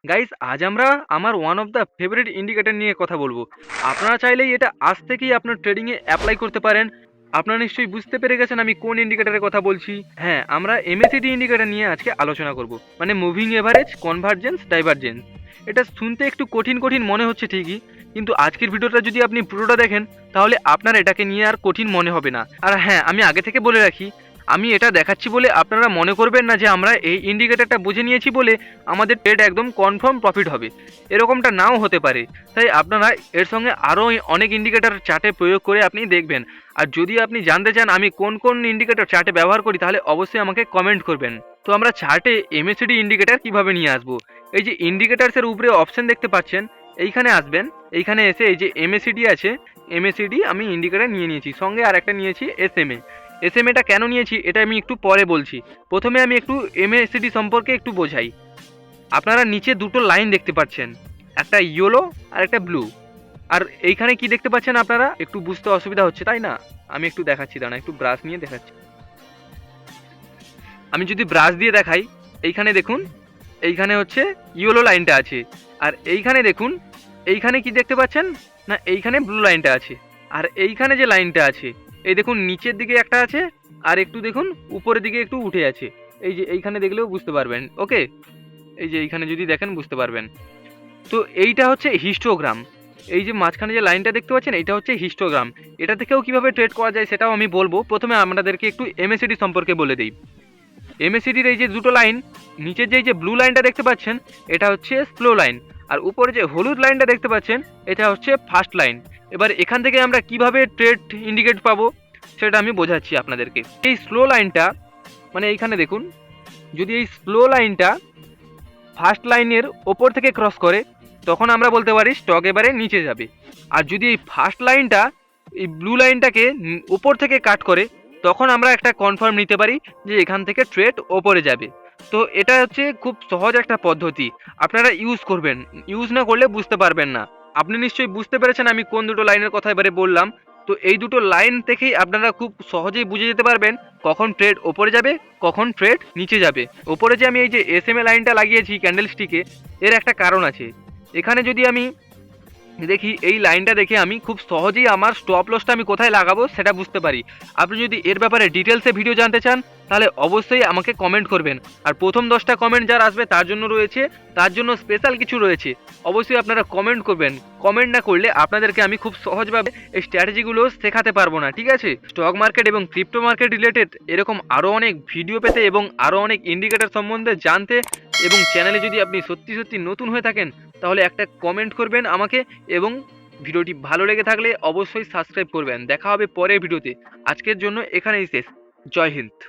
Guys, আজ আমরা আমার one of the favourite indicator নিয়ে কথা বলবো। আপনারা চাইলেই এটা আজ থেকেই আপনার ট্রেডিংয়ে অ্যাপ্লাই করতে পারেন। আপনারা নিশ্চয়ই বুঝতে পেরে গেছেন আমি কোন ইন্ডিকেটরের কথা বলছি। হ্যাঁ, আমরা এমএসিডি ইন্ডিকেটর নিয়ে আজকে আলোচনা করব, মানে মুভিং এভারেজ, কনভার্জেন্স, ডাইভারজেন্স। এটা শুনতে একটু কঠিন কঠিন মনে হচ্ছে ঠিকই, কিন্তু আজকের ভিডিওটা যদি আপনি পুরোটা দেখেন তাহলে আপনার এটাকে নিয়ে আর কঠিন মনে হবে না। আর হ্যাঁ, আমি আগে থেকে বলে রাখি, আমি এটা দেখাচ্ছি বলে আপনারা মনে করবেন না যে আমরা এই ইন্ডিকেটরটা বুঝে নিয়েছি বলে আমাদের ট্রেড একদম কনফার্ম প্রফিট হবে। এরকমটা নাও হতে পারে। তাই আপনারা এর সঙ্গে আরও অনেক ইন্ডিকেটর চার্টে প্রয়োগ করে আপনি দেখবেন। আর যদি আপনি জানতে চান আমি কোন কোন ইন্ডিকেটর চার্টে ব্যবহার করি তাহলে অবশ্যই আমাকে কমেন্ট করবেন। তো আমরা চার্টে এমএসিডি ইন্ডিকেটর কিভাবে নিয়ে আসবো, এই যে ইন্ডিকেটার্সের উপরে অপশন দেখতে পাচ্ছেন, এইখানে আসবেন। এইখানে এসে এই যে এমএসিডি আছে, এমএসিডি আমি ইন্ডিকেটর নিয়ে নিয়েছি, সঙ্গে আর একটা নিয়েছি এসএমএ। এসএমএটা কেন নিয়েছি এটা আমি একটু পরে বলছি। প্রথমে আমি একটু এমএসিডি সম্পর্কে একটু বোঝাই। আপনারা নিচে দুটো লাইন দেখতে পাচ্ছেন, একটা ইয়েলো আর একটা ব্লু। আর এইখানে কি দেখতে পাচ্ছেন আপনারা, একটু বুঝতে অসুবিধা হচ্ছে তাই না? আমি একটু দেখাচ্ছি, দাঁড়া একটু ব্রাশ নিয়ে দেখাচ্ছি। আমি যদি ব্রাশ দিয়ে দেখাই, এইখানে দেখুন, এইখানে হচ্ছে ইয়েলো লাইনটা আছে। আর এইখানে দেখুন, এইখানে কি দেখতে পাচ্ছেন না, এইখানে ব্লু লাইনটা আছে। আর এইখানে যে লাইনটা আছে, এই দেখুন নিচের দিকে একটা আছে, আর একটু দেখুন উপরের দিকে একটু উঠে আছে। এই যে এইখানে দেখলেও বুঝতে পারবেন। ওকে, এই যে এইখানে যদি দেখেন বুঝতে পারবেন। তো এইটা হচ্ছে হিস্টোগ্রাম। এই যে মাঝখানে যে লাইনটা দেখতে পাচ্ছেন, এটা হচ্ছে হিস্টোগ্রাম। এটা থেকেও কিভাবে ট্রেড করা যায় সেটাও আমি বলবো। প্রথমে আপনাদেরকে একটু এমএসিডি সম্পর্কে বলে দিই। এমএসিডির এই যে দুটো লাইন, নিচের যে ব্লু লাইনটা দেখতে পাচ্ছেন এটা হচ্ছে স্লো লাইন, আর উপরে যে হলুদ লাইনটা দেখতে পাচ্ছেন এটা হচ্ছে ফাস্ট লাইন। এবার এখান থেকে আমরা কিভাবে ট্রেড ইন্ডিকেট পাবো সেটা আমি বোঝাচ্ছি আপনাদেরকে। এই স্লো লাইনটা, মানে এইখানে দেখুন, যদি এই স্লো লাইনটা ফার্স্ট লাইনের ওপর থেকে ক্রস করে তখন আমরা বলতে পারি স্টক এবারে নিচে যাবে। আর যদি এই ফার্স্ট লাইনটা এই ব্লু লাইনটাকে উপর থেকে কাট করে তখন আমরা একটা কনফার্ম নিতে পারি যে এখান থেকে ট্রেড ওপরে যাবে। তো এটা হচ্ছে খুব সহজ একটা পদ্ধতি, আপনারা ইউজ করবেন। ইউজ না করলে বুঝতে পারবেন না। আপনি নিশ্চয়ই বুঝতে পেরেছেন আমি কোন দুটো লাইনের কথা এবারে বললাম। তো এই দুটো লাইন থেকেই আপনারা খুব সহজেই বুঝে যেতে পারবেন কখন ট্রেড ওপরে যাবে, কখন ট্রেড নিচে যাবে। ওপরে যে আমি এই যে এসএমএ লাইনটা লাগিয়েছি ক্যান্ডেল স্টিকে, এর একটা কারণ আছে। এখানে যদি আমি দেখি, এই লাইনটা দেখে আমি খুব সহজেই আমার স্টপ লসটা আমি কোথায় লাগাবো সেটা বুঝতে পারি। আপনি যদি এর ব্যাপারে ডিটেলসে ভিডিও জানতে চান তাহলে অবশ্যই আমাকে কমেন্ট করবেন। আর প্রথম 10টা কমেন্ট যার আসবে তার জন্য রয়েছে, তার জন্য স্পেশাল কিছু রয়েছে। অবশ্যই আপনারা কমেন্ট করবেন। কমেন্ট না করলে আপনাদেরকে আমি খুব সহজভাবে এই স্ট্র্যাটেজিগুলো শেখাতে পারবো না, ঠিক আছে? স্টক মার্কেট এবং ক্রিপ্টো মার্কেট রিলেটেড এরকম আরও অনেক ভিডিও পেতে এবং আরও অনেক ইন্ডিকেটর সম্বন্ধে জানতে, এবং চ্যানেলে যদি আপনি সত্যি সত্যি নতুন হয়ে থাকেন তাহলে একটা কমেন্ট করবেন আমাকে, এবং ভিডিওটি ভালো লেগে থাকলে অবশ্যই সাবস্ক্রাইব করবেন। দেখা হবে পরের ভিডিওতে। আজকের জন্য এখানেই শেষ। জয় হিন্দ।